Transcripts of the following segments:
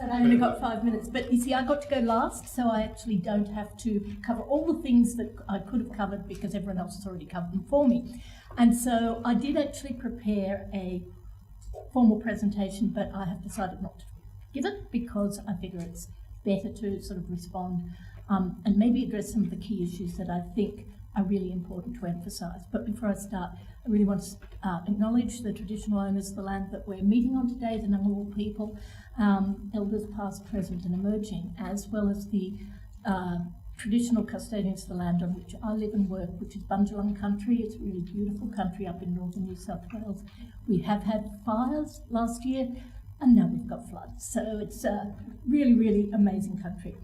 And I only got 5 minutes, but you see, I got to go last, so I actually don't have to cover all the things that I could have covered because everyone else has already covered them for me. And so I did actually prepare a formal presentation, but I have decided not to give it because I figure it's better to sort of respond and maybe address some of the key issues that I think are really important to emphasise. But before I start, I really want to acknowledge the traditional owners of the land that we're meeting on today, the Ngunnawal people, elders past, present and emerging, as well as the traditional custodians of the land on which I live and work, which is Bundjalung country. It's a really beautiful country up in northern New South Wales. We have had fires last year and now we've got floods. So it's a really, really amazing country.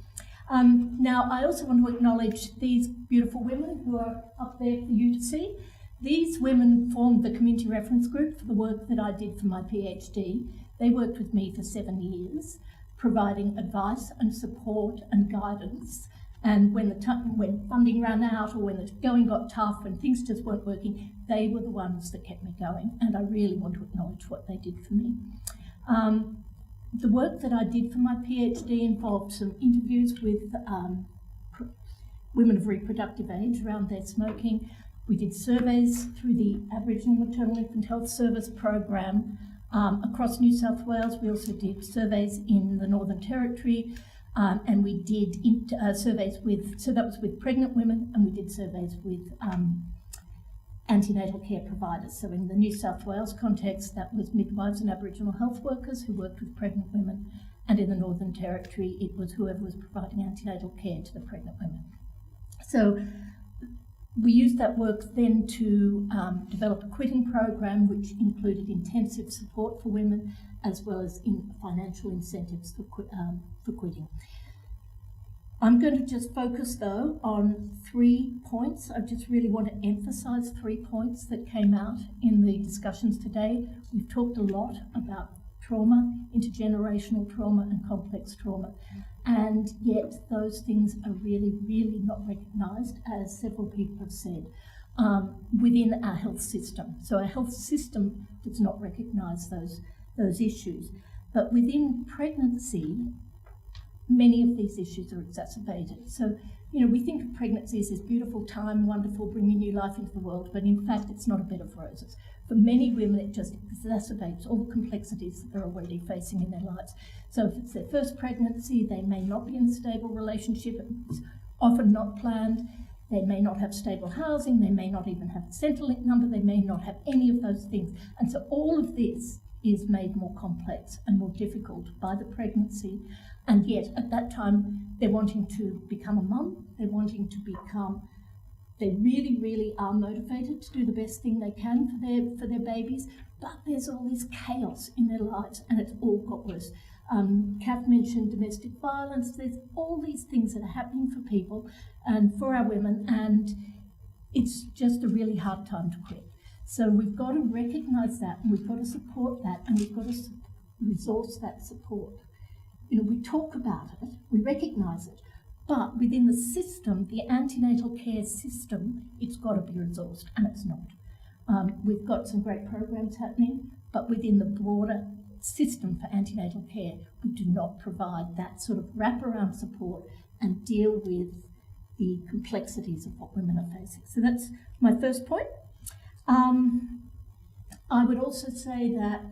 Now, I also want to acknowledge these beautiful women who are up there for you to see. These women formed the community reference group for the work that I did for my PhD. They worked with me for 7 years, providing advice and support and guidance. And when funding ran out or when the going got tough and things just weren't working, they were the ones that kept me going. And I really want to acknowledge what they did for me. The work that I did for my PhD involved some interviews with women of reproductive age around their smoking. We did surveys through the Aboriginal Maternal Infant Health Service program across New South Wales. We also did surveys in the Northern Territory, and we did surveys so that was with pregnant women, and we did surveys with antenatal care providers. So in the New South Wales context, that was midwives and Aboriginal health workers who worked with pregnant women, and in the Northern Territory, it was whoever was providing antenatal care to the pregnant women. So we used that work then to develop a quitting program, which included intensive support for women, as well as financial incentives for quitting. I'm going to just focus, though, on 3 points. I just really want to emphasise 3 points that came out in the discussions today. We've talked a lot about trauma, intergenerational trauma and complex trauma, and yet those things are really, really not recognised, as several people have said, within our health system. So our health system does not recognise those issues. But within pregnancy, many of these issues are exacerbated. So, we think of pregnancy as this beautiful time, wonderful, bringing new life into the world, but in fact, it's not a bed of roses. For many women, it just exacerbates all the complexities that they're already facing in their lives. So if it's their first pregnancy, they may not be in a stable relationship, it's often not planned, they may not have stable housing, they may not even have a Centrelink number, they may not have any of those things. And so all of this is made more complex and more difficult by the pregnancy. And yet, at that time, they're wanting to become a mum, they really, really are motivated to do the best thing they can for their babies, but there's all this chaos in their lives, and it's all got worse. Kath mentioned domestic violence. There's all these things that are happening for people and for our women, and it's just a really hard time to quit. So we've got to recognise that, and we've got to support that, and we've got to resource that support. We talk about it, we recognise it, but within the system, the antenatal care system, it's got to be resourced, and it's not. We've got some great programs happening, but within the broader system for antenatal care, we do not provide that sort of wraparound support and deal with the complexities of what women are facing. So that's my first point. I would also say that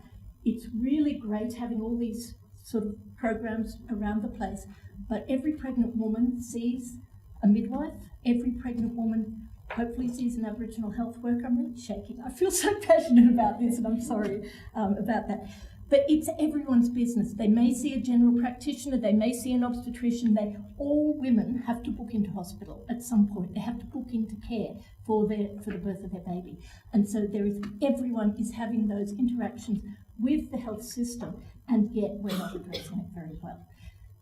it's really great having all these sort of programs around the place, but every pregnant woman sees a midwife, every pregnant woman hopefully sees an Aboriginal health worker. I'm really shaking. I feel so passionate about this, and I'm sorry about that. But it's everyone's business. They may see a general practitioner, they may see an obstetrician. All women have to book into hospital at some point. They have to book into care for the birth of their baby. And so everyone is having those interactions with the health system, and yet we're not addressing it very well.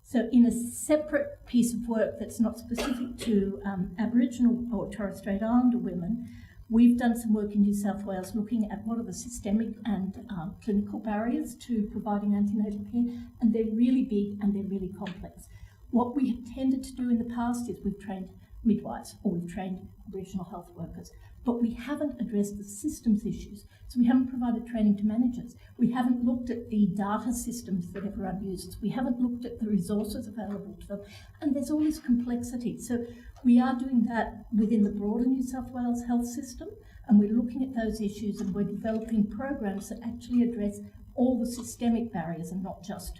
So in a separate piece of work that's not specific to Aboriginal or Torres Strait Islander women, we've done some work in New South Wales looking at what are the systemic and clinical barriers to providing antenatal care, and they're really big and they're really complex. What we have tended to do in the past is we've trained midwives, or we've trained Aboriginal health workers, but we haven't addressed the systems issues. So we haven't provided training to managers. We haven't looked at the data systems that everyone uses. We haven't looked at the resources available to them. And there's all this complexity. So we are doing that within the broader New South Wales health system, and we're looking at those issues, and we're developing programs that actually address all the systemic barriers and not just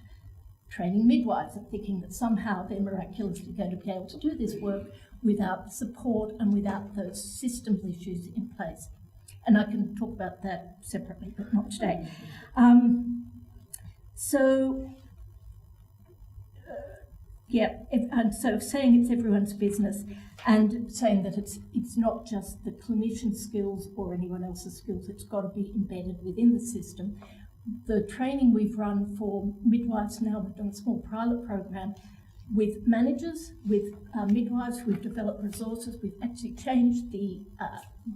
training midwives and thinking that somehow they're miraculously going to be able to do this work without the support and without those systems issues in place. And I can talk about that separately, but not today. And so saying it's everyone's business and saying that it's not just the clinician skills or anyone else's skills, it's got to be embedded within the system. The training we've run for midwives now, we've done a small pilot program with managers, with midwives. We've developed resources. We've actually changed the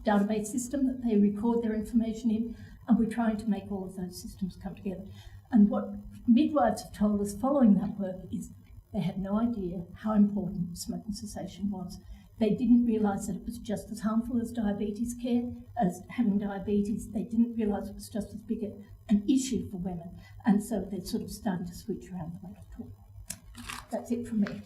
database system that they record their information in, and we're trying to make all of those systems come together. And what midwives have told us following that work is they had no idea how important smoking cessation was. They didn't realise that it was just as harmful as diabetes care, as having diabetes. They didn't realise it was just as big an issue for women. And so they're sort of starting to switch around the way to talk. That's it from me.